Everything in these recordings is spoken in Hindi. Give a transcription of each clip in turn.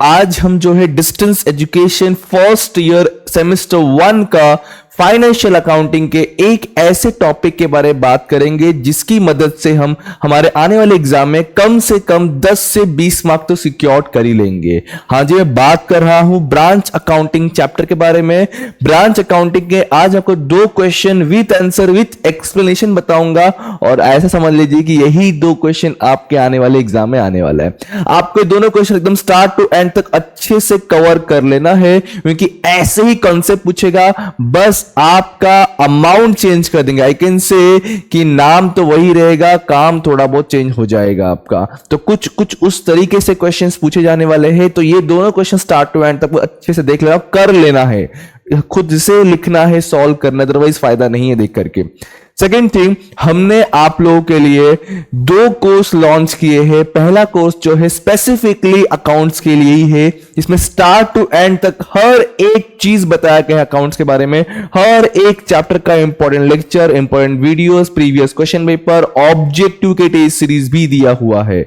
आज हम जो है distance education first year semester 1 का फाइनेंशियल अकाउंटिंग के एक ऐसे टॉपिक के बारे में बात करेंगे जिसकी मदद से हम हमारे आने वाले एग्जाम में कम से कम 10 से 20 मार्क तो सिक्योर कर ही लेंगे। हाँ जी, मैं बात कर रहा हूं ब्रांच अकाउंटिंग चैप्टर के बारे में। ब्रांच अकाउंटिंग के आज आपको 2 question with answer with explanation बताऊंगा और ऐसा समझ लीजिए कि यही 2 क्वेश्चन आपके आने वाले एग्जाम में आने वाला है। आपको दोनों क्वेश्चन एकदम स्टार्ट टू एंड तक अच्छे से कवर कर लेना है क्योंकि ऐसे ही कॉन्सेप्ट पूछेगा, बस आपका अमाउंट चेंज कर देंगे। आई कैन से कि नाम तो वही रहेगा, काम थोड़ा बहुत चेंज हो जाएगा आपका। तो कुछ कुछ उस तरीके से क्वेश्चंस पूछे जाने वाले हैं। तो ये दोनों क्वेश्चन स्टार्ट टू एंड तक अच्छे से देख लेना, कर लेना है, खुद से लिखना है, सॉल्व करना, अदरवाइज फायदा नहीं है देख करके। सेकेंड थिंग, हमने आप लोगों के लिए 2 कोर्स लॉन्च किए हैं। पहला कोर्स जो है स्पेसिफिकली अकाउंट्स के लिए ही है, इसमें स्टार्ट टू एंड तक हर एक चीज बताया गया है अकाउंट्स के बारे में। हर एक चैप्टर का important lecture, important videos, previous question paper, objective के टेस्ट सीरीज भी दिया हुआ है।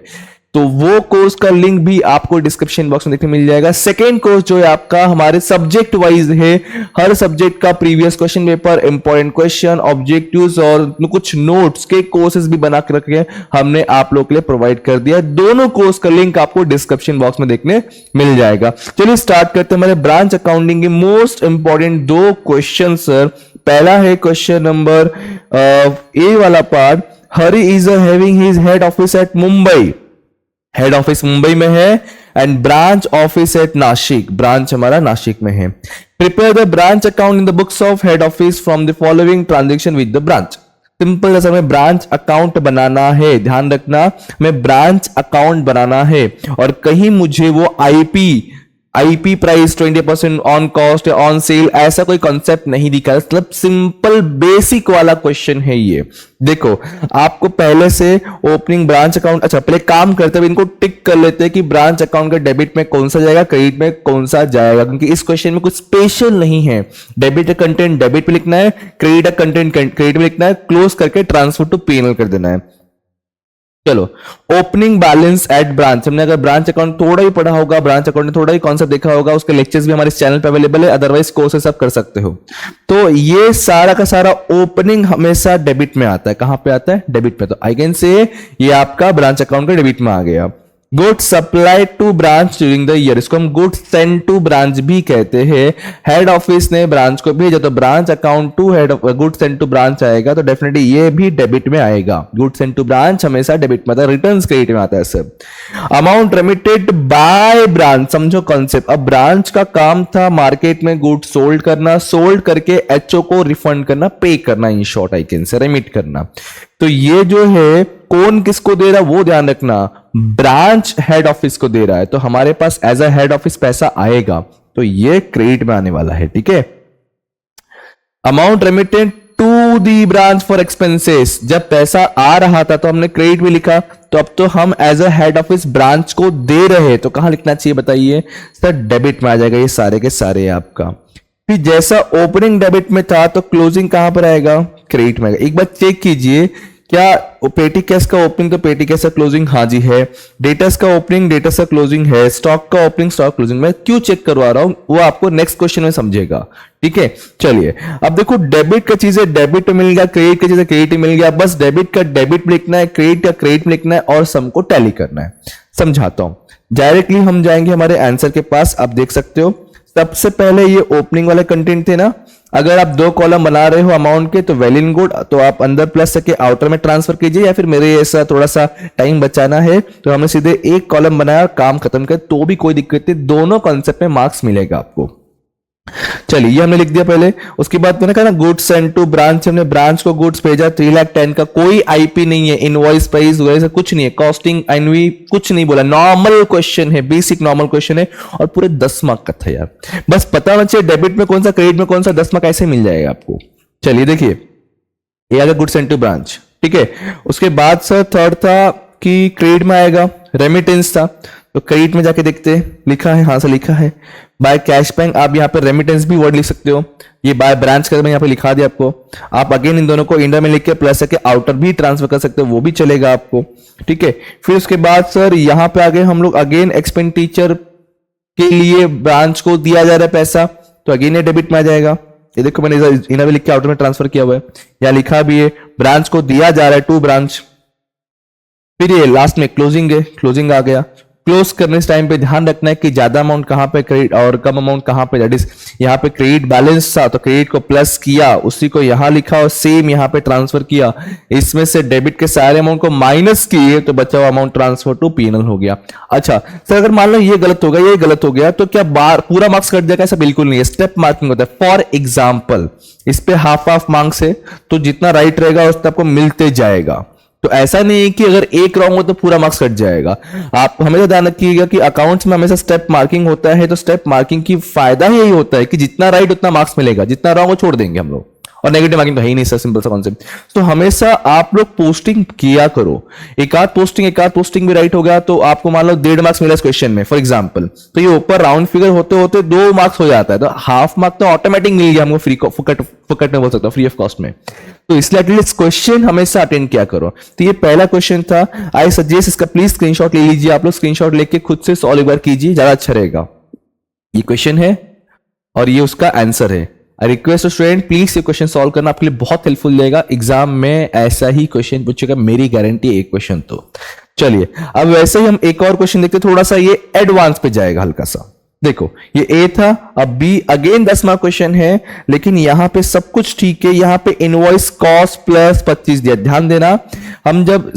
तो वो कोर्स का लिंक भी आपको डिस्क्रिप्शन बॉक्स में देखने मिल जाएगा। सेकेंड कोर्स जो है आपका हमारे सब्जेक्ट वाइज है, हर सब्जेक्ट का previous question paper, important question, objectives और कुछ नोट्स के कोर्सेज भी बना के रखे हमने आप लोग के लिए प्रोवाइड कर दिया। दोनों कोर्स का लिंक आपको डिस्क्रिप्शन बॉक्स में देखने मिल जाएगा। चलिए स्टार्ट करते हैं हमारे ब्रांच अकाउंटिंग के मोस्ट इंपॉर्टेंट 2 क्वेश्चन सर। पहला है क्वेश्चन नंबर ए वाला part, Hari is having his head office at Mumbai. Head office Mumbai में है and branch office at Nashik, branch हमारा नासिक में है। Prepare the branch account in the books of head office from the following transaction with the branch. Simple जैसा हमें ब्रांच अकाउंट बनाना है, ध्यान रखना हमें ब्रांच अकाउंट बनाना है और कहीं मुझे वो IP price 20% on cost on sale ऐसा कोई कॉन्सेप्ट नहीं दिखा। मतलब सिंपल बेसिक वाला क्वेश्चन है ये। देखो आपको पहले से ओपनिंग ब्रांच अकाउंट, अच्छा पहले काम करते हुए इनको टिक कर लेते हैं कि ब्रांच अकाउंट का डेबिट में कौन सा जाएगा, क्रेडिट में कौन सा जाएगा, क्योंकि इस क्वेश्चन में कुछ स्पेशल नहीं है। डेबिट का कंटेंट डेबिट पे लिखना है, क्रेडिट का कंटेंट क्रेडिट में लिखना है, क्लोज करके ट्रांसफर टू पीएनएल कर देना है। चलो ओपनिंग बैलेंस एट ब्रांच, हमने अगर ब्रांच अकाउंट थोड़ा ही पढ़ा होगा, ब्रांच अकाउंट में थोड़ा ही कॉन्सेप्ट देखा होगा, उसके लेक्चर्स भी हमारे इस चैनल पे अवेलेबल है, अदरवाइज कोर्सेस आप कर सकते हो। तो ये सारा का सारा ओपनिंग हमेशा डेबिट में आता है। कहां पे आता है? डेबिट पे। तो आई कैन से ये आपका ब्रांच अकाउंट का डेबिट में आ गया। Goods supply to branch during the year, इसको हम गुड्स सेंड टू ब्रांच भी कहते हैं। हेड ऑफिस ने ब्रांच को भेजा तो branch account to head goods send to branch आएगा, तो डेफिनेटली ये भी डेबिट में आएगा। गुड्स सेंड टू ब्रांच हमेशा डेबिट में आता है, रिटर्न्स क्रेडिट में आता है सब। अमाउंट रेमिटेड बाय ब्रांच, समझो कॉन्सेप्ट। अब ब्रांच का काम था मार्केट में गुड्स सोल्ड करना, सोल्ड करके एचओ को रिफंड करना, पे करना, in short I can say remit करना। तो ये जो है कौन किसको दे रहा है वो ध्यान रखना, ब्रांच हेड ऑफिस को दे रहा है, तो हमारे पास एज अ हेड ऑफिस पैसा आएगा, तो ये क्रेडिट में आने वाला है। ठीक है। Amount remitted to the branch for expenses, जब पैसा आ रहा था तो हमने क्रेडिट भी लिखा, तो अब तो हम as a head office branch को दे रहे हैं, तो कहां लिखना चाहिए बताइए सर? डेबिट में आ जाएगा ये सारे के सारे आपका। फिर जैसा ओपनिंग डेबिट में था तो क्लोजिंग कहां पर आएगा? क्रेडिट में आएगा। एक बार चेक कीजिए क्या पेटी कैश का ओपनिंग तो पेटी कैश का क्लोजिंग हाँ जी है, डेटर्स का ओपनिंग डेटर्स का क्लोजिंग है, स्टॉक का ओपनिंग स्टॉक क्लोजिंग। मैं क्यों चेक करवा रहा हूं वो आपको नेक्स्ट क्वेश्चन में समझेगा। ठीक है। चलिए अब देखो डेबिट का चीज है डेबिट मिल गया, क्रेडिट का चीज है क्रेडिट मिल गया, बस डेबिट का डेबिट में लिखना है, क्रेडिट का क्रेडिट में लिखना है और सम को टैली करना है। समझाता हूं, डायरेक्टली हम जाएंगे हमारे आंसर के पास। आप देख सकते हो सबसे पहले ये ओपनिंग वाले कंटेंट थे ना, अगर आप 2 कॉलम बना रहे हो अमाउंट के तो वेल इन गुड, तो आप अंदर प्लस के आउटर में ट्रांसफर कीजिए, या फिर मेरे ऐसा थोड़ा सा टाइम बचाना है तो हमने सीधे 1 कॉलम बनाया, काम खत्म कर, तो भी कोई दिक्कत नहीं, दोनों कॉन्सेप्ट में मार्क्स मिलेगा आपको। चलिए ये हमने लिख दिया पहले। उसके बाद मैंने कहा ना गुड्स सेंड टू ब्रांच, हमने ब्रांच को गुड्स भेजा 3,10,000 का, कोई आईपी नहीं है, इनवॉइस प्राइस वगैरह कुछ नहीं है, कॉस्टिंग एनवी कुछ नहीं बोला, नॉर्मल क्वेश्चन है, बेसिक नॉर्मल क्वेश्चन है और पूरे 10 मार्क का था यार। बस पता होना चाहिए डेबिट में कौन सा क्रेडिट में कौन सा, 10 मार्क ऐसे मिल जाएगा आपको। चलिए देखिए ये आ गया गुड्स सेंड टू ब्रांच। ठीक है। उसके बाद सर थर्ड था कि क्रेडिट में आएगा, रेमिटेंस था, तो क्रेडिट में जाके देखते हैं लिखा है, हाँ सर लिखा है बाय कैश बैंक। आप यहाँ पे रेमिटेंस भी वर्ड लिख सकते हो, ये बाय ब्रांच का मैं यहाँ पे लिखा दिया आपको। आप अगेन इन दोनों को इंडर में लिख के प्लस के आउटर भी ट्रांसफर कर सकते हो, वो भी चलेगा आपको। ठीक है। फिर उसके बाद सर यहाँ पे आगे हम लोग अगेन एक्सपेंडिचर के लिए ब्रांच को दिया जा रहा है पैसा, तो अगेन ये डेबिट में आ जाएगा। ये देखो मैंने इन्हें भी लिख के आउटर में ट्रांसफर किया हुआ है, या लिखा भी है ब्रांच को दिया जा रहा है टू ब्रांच। फिर ये लास्ट में क्लोजिंग है, क्लोजिंग आ गया। क्लोज करने इस टाइम पे ध्यान रखना है कि ज्यादा अमाउंट कहां पे क्रेडिट और कम अमाउंट कहां पे, दैट इज यहाँ पे क्रेडिट बैलेंस था तो क्रेडिट को प्लस किया, उसी को यहां लिखा और सेम यहां पे ट्रांसफर किया। इसमें से डेबिट के सारे अमाउंट को माइनस किए तो बचा हुआ अमाउंट ट्रांसफर टू पीएनएल हो गया। अच्छा सर अगर मान लो ये गलत हो गया, ये गलत हो गया, तो क्या बार पूरा मार्क्स कट जाएगा? ऐसा बिल्कुल नहीं है, स्टेप मार्किंग होता है। फॉर एग्जाम्पल इस पे हाफ हाफ मार्क्स है, तो जितना राइट रहेगा उतना आपको मिलते जाएगा। तो ऐसा नहीं है कि अगर एक रॉन्ग हो तो पूरा मार्क्स कट जाएगा। आप हमेशा ध्यान रखिएगा कि अकाउंट्स में हमेशा स्टेप मार्किंग होता है, तो स्टेप मार्किंग की फायदा ही यही होता है कि जितना राइट उतना मार्क्स मिलेगा, जितना रॉन्ग हो छोड़ देंगे हम लोग, और नेगेटिव मार्किंग तो है ही नहीं सर, सिंपल सा कॉन्सेप्ट। तो हमेशा आप लोग पोस्टिंग किया करो, एक आध पोस्टिंग भी राइट हो गया तो आपको मान लो 1.5 मार्क्स मिला इस क्वेश्चन में फॉर एग्जांपल, तो ये ऊपर राउंड फिगर होते होते 2 मार्क्स हो जाता है, तो हाफ मार्क तो ऑटोमेटिक मिल गया हमको, फ्री फुकट में बोल सकता हूं, फ्री ऑफ कॉस्ट में। तो इसलिए एटलीस्ट क्वेश्चन हमेशा अटेंड किया करो। तो ये पहला क्वेश्चन था, आई सजेस्ट इसका प्लीज स्क्रीनशॉट ले लीजिए, आप लोग स्क्रीनशॉट लेके खुद से सॉल्व एक बार कीजिए, ज्यादा अच्छा रहेगा। ये क्वेश्चन है और ये उसका आंसर है। आई रिक्वेस्ट स्टूडेंट प्लीज ये क्वेश्चन सॉल्व करना, आपके लिए बहुत हेल्पफुल रहेगा। एग्जाम में ऐसा ही क्वेश्चन पूछेगा, मेरी गारंटी है एक क्वेश्चन तो। चलिए अब वैसे ही हम एक और क्वेश्चन देखते हैं, थोड़ा सा ये एडवांस पे जाएगा हल्का सा। देखो ये ए था, अब बी अगेन 10 मार्क क्वेश्चन है, लेकिन यहां पे सब कुछ ठीक है। यहां पे इनवॉइस कॉस्ट प्लस 25 दिया, ध्यान देना हम जब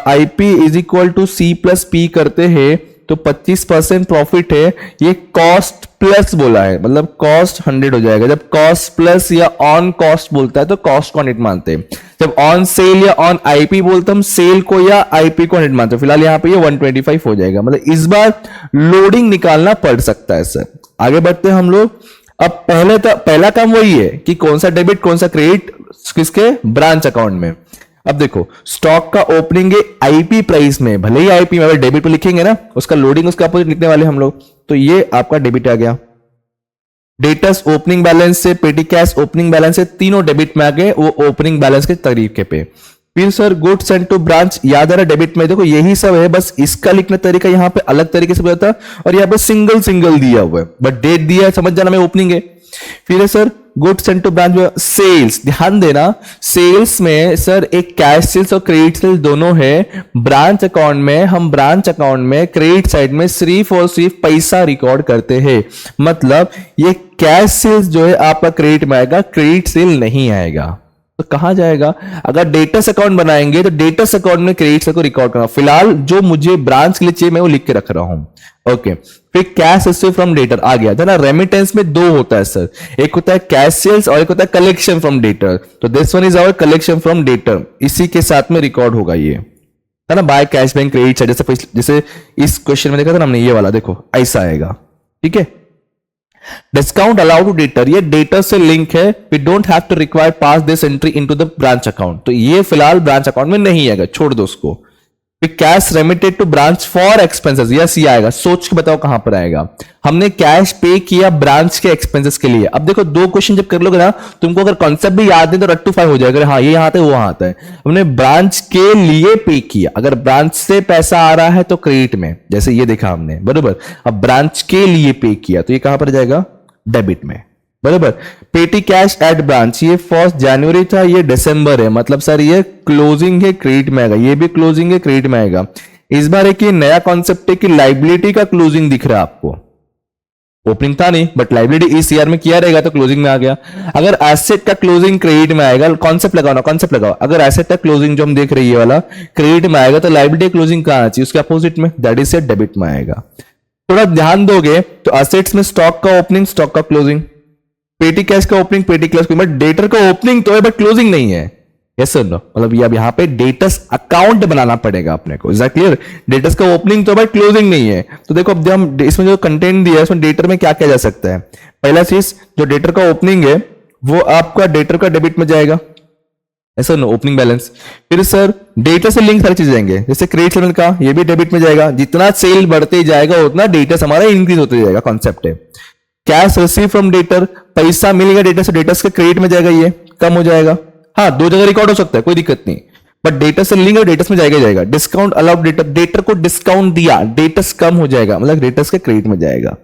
IP is equal to C plus P करते हैं तो 25% प्रॉफिट है, ये कॉस्ट प्लस बोला है, मतलब कॉस्ट 100 हो जाएगा। जब कॉस्ट प्लस या ऑन कॉस्ट बोलता है तो कॉस्ट को 100 मानते हैं, जब ऑन सेल या ऑन आईपी बोलते हम सेल को या आईपी को 100 मानते हैं। फिलहाल यहां पे ये 125 हो जाएगा, मतलब इस बार लोडिंग निकालना पड़ सकता है सर। आगे बढ़ते हैं हम लोग। अब पहला काम वही है कि कौन सा डेबिट कौन सा क्रेडिट किसके ब्रांच अकाउंट में। अब देखो स्टॉक का ओपनिंग है आईपी प्राइस में, भले ही आईपी में डेबिट पे लिखेंगे ना, उसका लोडिंग उसका अपोजिट लिखने वाले हम लोग, तो ये आपका डेबिट आ गया। डेटस ओपनिंग बैलेंस से पेटी कैश ओपनिंग बैलेंस से तीनों डेबिट में आ गए, वो ओपनिंग बैलेंस के तरीके पे। फिर sir good send to branch याद आ रहा डेबिट में, देखो यही सब है, बस इसका लिखने तरीका यहाँ पे अलग तरीके से बताता, और यहाँ पे सिंगल सिंगल दिया हुआ है, बट डेट दिया है, समझ जाना में ओपनिंग है। फिर है sir good send to branch में सेल्स, ध्यान देना सेल्स में सर एक कैश सेल्स और क्रेडिट सेल्स दोनों है। ब्रांच अकाउंट में हम ब्रांच अकाउंट में क्रेडिट साइड में सिर्फ और सिर्फ पैसा रिकॉर्ड करते हैं, मतलब ये कैश सेल्स जो है आपका क्रेडिट में आएगा, क्रेडिट सेल नहीं आएगा। तो कहां जाएगा? अगर डेटस अकाउंट बनाएंगे तो डेटस अकाउंट में क्रेडिट सेल को रिकॉर्ड करना, फिलहाल जो मुझे ब्रांच के लिए चाहिए मैं वो लिख के रख रहा हूं। ओके फिर कैश रिसीव फ्रॉम डेटर आ गया था ना। रेमिटेंस में 2 होता है सर, एक होता है कैश सेल्स और एक होता है कलेक्शन फ्रॉम डेटर, तो this one is our collection from debtor, इसी के साथ में रिकॉर्ड होगा ये है ना, by cash bank credit side, जैसे इस क्वेश्चन में देखा था ना हमने, ये वाला देखो ऐसा आएगा, ठीक है। डिस्काउंट अलाउड टू डेटर, ये डेटर से लिंक है, we don't have to require pass this entry into the branch account, तो ये फिलहाल ब्रांच अकाउंट में नहीं आएगा, छोड़ दो उसको। फिर cash remitted to branch for expenses, yes ये आएगा, सोच के बताओ कहां पर आएगा। हमने कैश पे किया ब्रांच के एक्सपेंसेस के लिए। अब देखो 2 क्वेश्चन जब कर लोगे ना, तुमको अगर कॉन्सेप्ट भी याद है तो रट्टू हो जाएगा, हाँ ये यहां आता है वो वहां आता है। हमने ब्रांच के लिए पे किया, अगर ब्रांच से पैसा आ रहा है तो क्रेडिट में, जैसे ये देखा हमने बरोबर। अब ब्रांच के लिए पे किया तो ये कहां पर जाएगा? डेबिट में, बराबर। पेटी कैश एट ब्रांच, ये 1 जनवरी था, ये दिसंबर है, मतलब सर ये क्लोजिंग है क्रेडिट में आएगा, ये भी क्लोजिंग है क्रेडिट में आएगा। इस बार एक नया कॉन्सेप्ट है कि लाइबिलिटी का क्लोजिंग दिख रहा है आपको, ओपनिंग था नहीं बट लाइबिलिटी इस ईयर में किया रहेगा तो क्लोजिंग में आ गया। अगर एसेट का क्लोजिंग क्रेडिट में आएगा, कॉन्सेप्ट लगाओ ना, कॉन्सेप्ट लगाओ, अगर एसेट का क्लोजिंग जो हम देख रहे हैं ये वाला क्रेडिट में आएगा तो लाइबिलिटी क्लोजिंग कहां आनी चाहिए? उसके अपोजिट में, दैट इज डेबिट में आएगा। थोड़ा ध्यान दोगे तो असेट्स में स्टॉक का ओपनिंग स्टॉक का क्लोजिंग, पेटी कैश का ओपनिंग पेटी कैश का, बट डेटर का ओपनिंग तो है बट क्लोजिंग नहीं है, यस सर नो, मतलब ये अब यहां पे डेटस अकाउंट बनाना पड़ेगा अपने को, इज दैट क्लियर? डेटस का ओपनिंग तो बट क्लोजिंग नहीं है। तो देखो अब हम इसमें जो कंटेंट दिया है उसमें डेटर में क्या किया जा सकता है। पहला चीज जो डेटर का ओपनिंग है वो आपका डेटर का डेबिट में जाएगा, ऐसा नो, ओपनिंग बैलेंस। फिर सर डेटा से लिंक सारी चीजें जाएंगे, जैसे क्रेडिट सेल का ये भी डेबिट में जाएगा, जितना सेल बढ़ते जाएगा उतना डेटा हमारा इंक्रीज होते जाएगा, कॉन्सेप्ट है। कैश रिसीव फ्रॉम डेटर, पैसा मिलेगा डेटा से, डेटा के क्रेडिट में जाएगा, ये कम हो जाएगा। हाँ 2 जगह रिकॉर्ड हो सकता है, कोई दिक्कत नहीं। बट डेटर से लिंक और डेटस में जाएगा ही जाएगा। डिस्काउंट अलाउड डेटर, डेटर को डिस्काउंट दिया, डेटस कम हो जाएगा, मतलब डेटस के क्रेडिट में जाएगा।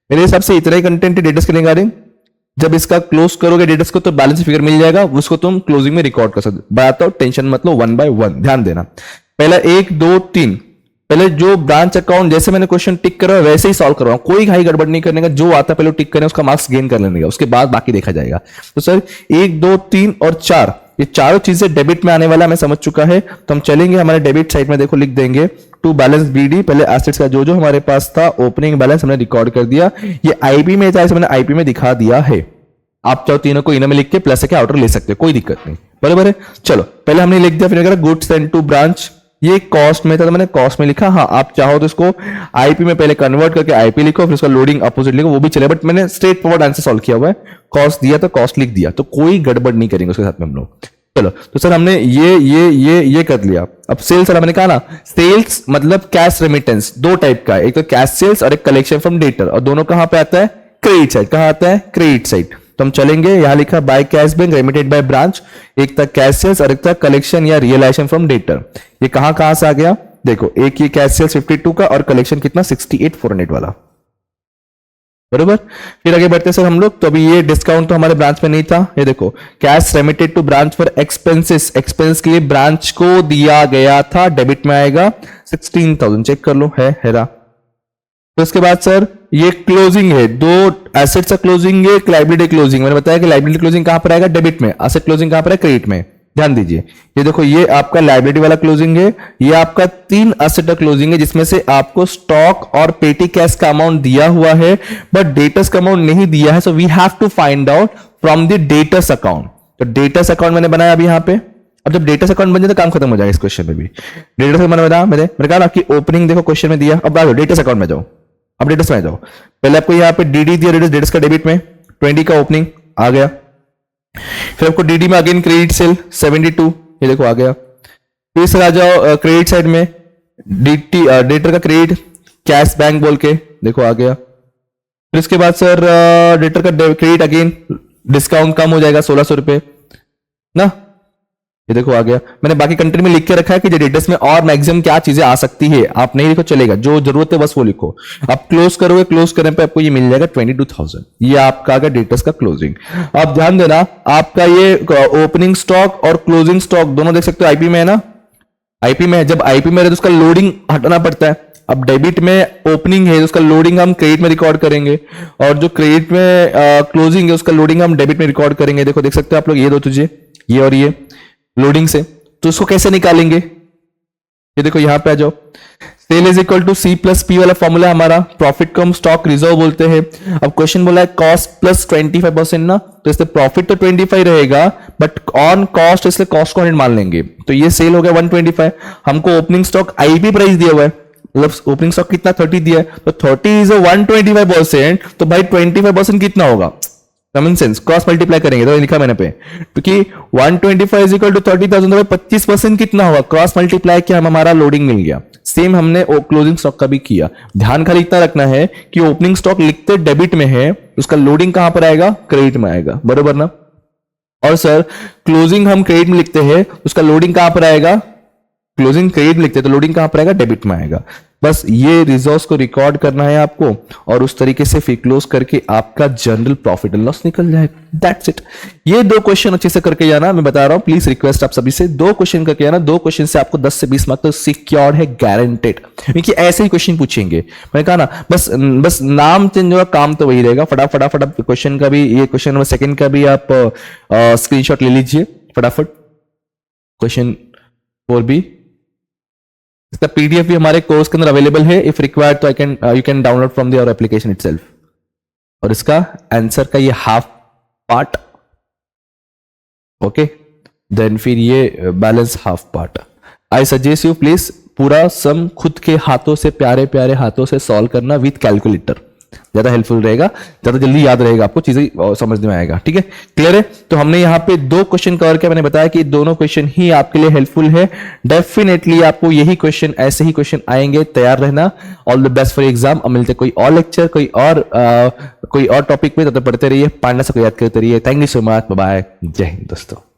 मेरे हिसाब से इतना ही कंटेंट है डेटस के रिगार्डिंग। जब इसका क्लोज करोगे डेटस को तो बैलेंस फिगर मिल जाएगा, उसको तुम क्लोजिंग में रिकॉर्ड कर सकते। बताओ, टेंशन मत लो, 1 by 1 ध्यान देना। पहला 1 2 3, पहले जो ब्रांच अकाउंट जैसे मैंने क्वेश्चन टिक करा वैसे ही सॉल्व करवाऊं, कोई घाई गड़बड़ नहीं करने का, जो आता पहले टिक करें उसका मार्क्स गेन कर लेने का, उसके बाद बाकी देखा जाएगा। तो सर 1 2 3 और 4 ये चारों चीजें डेबिट में आने वाला मैं समझ चुका है। तो हम चलेंगे हमारे डेबिट साइड में, देखो लिख देंगे टू बैलेंस बीडी, पहले एसेट्स का जो जो हमारे पास था ओपनिंग बैलेंस हमने रिकॉर्ड कर दिया। ये आईपी में था, मैंने आईपी में दिखा दिया है। आप चाहो तीनों को इनर में लिख के प्लस के आउटर ले सकते हो, कोई दिक्कत नहीं, बराबर है। चलो पहले हमने लिख दिया, फिर गुड्स सेंड टू ब्रांच, ये कॉस्ट में था तो मैंने कॉस्ट में लिखा। हाँ आप चाहो तो इसको आईपी में पहले कन्वर्ट करके आईपी लिखो, फिर उसका लोडिंग अपोजिट लिखो, वो भी चले, बट मैंने स्ट्रेट फॉरवर्ड आंसर सॉल्व किया हुआ है। कॉस्ट दिया तो कॉस्ट लिख दिया, तो कोई गड़बड़ नहीं करेंगे उसके साथ में हम लोग। चलो तो सर हमने ये कर लिया। अब सेल्स, सर मैंने कहा ना सेल्स मतलब कैश रेमिटेंस दो टाइप का है, एक तो कैश सेल्स और एक कलेक्शन फ्रॉम डेटर, और दोनों कहां पे आता है? Credit side. कहां आता है? Credit side. तो हम चलेंगे, यहां लिखा bye cash bank remitted by branch, एक था कैश सेल्स और एक था कलेक्शन या रियलाइजेशन फ्रॉम डेटर। ये कहां से आ गया? देखो एक ये कैश सेल्स 52 का और कलेक्शन कितना 68,400 वाला, बरोबर। फिर आगे बढ़ते सर हम लोग, तो अभी ये डिस्काउंट तो हमारे ब्रांच में नहीं था। ये देखो cash remitted to branch for expenses, expense के लिए ब्रांच को दिया गया था, डेबिट में आएगा 16,000, चेक कर लो है हेरा। तो इसके बाद सर ये क्लोजिंग है, दो एसेट्स का क्लोजिंग है, एक लायबिलिटी क्लोजिंग। मैंने बताया कि लायबिलिटी क्लोजिंग कहां पर आएगा? डेबिट में। एसेट क्लोजिंग कहां पर है? क्रेडिट में। ध्यान दीजिए, ये देखो ये आपका लायबिलिटी वाला क्लोजिंग है, ये आपका 3 एसेट का क्लोजिंग है, जिसमें से आपको स्टॉक और पेटी कैश का अमाउंट दिया हुआ है, बट डेटर्स का अमाउंट नहीं दिया है। So we have to find out from the debtors account. तो डेटर्स अकाउंट मैंने बनाया अभी यहां पे। अब जब डेटर्स अकाउंट बन जाए तो काम खत्म हो जाएगा इस क्वेश्चन में भी। डेटर्स मैंने बताया, मैंने कहा ना कि ओपनिंग देखो क्वेश्चन में दिया। अब आ जाओ डेटर्स अकाउंट में जाओ, अब डेटर्स में जाओ। पहले आपको यहाँ पे डीडी दिया, डेटर्स का डेबिट में 20 का ओपनिंग आ गया। फिर आपको डीडी में अगेन क्रेडिट सेल 72, ये देखो आ गया। फिर सर आ जाओ क्रेडिट साइड में, डीटी डेटर का क्रेडिट कैश बैंक बोल के, देखो आ गया। फिर इसके बाद सर डेटर का क्रेडिट अगेन, डिस्काउंट कम हो जाएगा 1600 रुपए ना, ये देखो आ गया। मैंने बाकी कंटेंट में लिख के रखा है कि डेटर्स में और मैक्सिमम क्या चीजें आ सकती है, आप नहीं लिखो चलेगा, जो जरूरत है बस वो लिखो। आप क्लोज करोगे, क्लोज करने पे आपको ये मिल जाएगा 22,000, ये आपका आ गया डेटर्स का क्लोजिंग। आप ध्यान देना, आपका ये ओपनिंग स्टॉक और क्लोजिंग स्टॉक दोनों देख सकते हो आईपी में है ना, आईपी में है। जब आईपी में है तो उसका लोडिंग हटाना पड़ता है। अब डेबिट में ओपनिंग है तो उसका लोडिंग हम क्रेडिट में रिकॉर्ड करेंगे, और जो क्रेडिट में क्लोजिंग है उसका लोडिंग हम डेबिट में रिकॉर्ड करेंगे। देखो देख सकते हो आप लोग, ये दो तुझे, ये और ये लोडिंग से, तो उसको कैसे निकालेंगे? ये देखो यहां पे आ जाओ, sale is equal to C plus P वाला फॉर्मूला हमारा, प्रॉफिट को हम स्टॉक रिजर्व बोलते हैं। अब क्वेश्चन बोला है कॉस्ट प्लस 25% ना, तो इससे प्रॉफिट तो 25 रहेगा, बट ऑन कॉस्ट इसलिए कॉस्ट को 100 मान लेंगे। तो ये सेल हो गया 125। हमको ओपनिंग स्टॉक आईपी प्राइस दिया हुआ है, मतलब ओपनिंग स्टॉक कितना 30 दिया है, तो 30 इज 125%, तो भाई 25% कितना होगा? कॉमन सेंस, क्रॉस मल्टीप्लाई करेंगे तो लिखा मैंने पे, क्योंकि 125 इज इक्वल टू 30,000, 25% कितना होगा? क्रॉस मल्टीप्लाई किया, हम हमारा लोडिंग मिल गया। सेम हमने क्लोजिंग स्टॉक का भी किया। ध्यान खाली इतना रखना है कि ओपनिंग स्टॉक लिखते डेबिट में है, उसका लोडिंग कहां पर आएगा? क्रेडिट में आएगा, बरोबर ना। और सर क्लोजिंग हम क्रेडिट में लिखते हैं, उसका लोडिंग कहां पर आएगा? क्लोजिंग क्रेडिट में लिखते हैं तो लोडिंग कहां पर आएगा? डेबिट में आएगा। बस ये रिजर्व्स को रिकॉर्ड करना है आपको, और उस तरीके से फिर क्लोज करके आपका जनरल प्रॉफिट एंड लॉस निकल जाएगा। That's it. ये 2 क्वेश्चन अच्छे से करके जाना, मैं बता रहा हूं, प्लीज रिक्वेस्ट आप सभी से 2 क्वेश्चन करके जाना। 2 क्वेश्चन से आपको 10 से 20 मार्क्स तो सिक्योर है, गारंटेड, क्योंकि ऐसे ही क्वेश्चन पूछेंगे। मैंने कहा ना, बस नाम चेंज होगा, काम तो वही रहेगा। फटाफट क्वेश्चन का भी, ये क्वेश्चन नंबर 2 का भी आप स्क्रीनशॉट ले लीजिए फटाफट। क्वेश्चन 4 भी, इसका पीडीएफ भी हमारे कोर्स के अंदर अवेलेबल है, इफ रिक्वायर्ड तो you can download from the application itself. और इसका आंसर का ये हाफ पार्ट, ओके, देन फिर ये balance half part. I suggest you please पूरा सम खुद के हाथों से, प्यारे प्यारे हाथों से सॉल्व करना विथ कैलकुलेटर, ज्यादा हेल्पफुल रहेगा, ज्यादा जल्दी याद रहेगा, आपको चीजें समझ में आएगा। ठीक है, क्लियर है। तो हमने यहाँ पे 2 क्वेश्चन कवर किया, मैंने बताया कि दोनों क्वेश्चन ही आपके लिए हेल्पफुल है। डेफिनेटली आपको यही क्वेश्चन, ऐसे ही क्वेश्चन आएंगे, तैयार रहना। All the best for exam. अब मिलते कोई और लेक्चर, कोई और टॉपिक पे, तब तक पढ़ते रहिए, पांडा से याद करते रहिए। Thank you so much, bye bye, जय हिंद दोस्तों।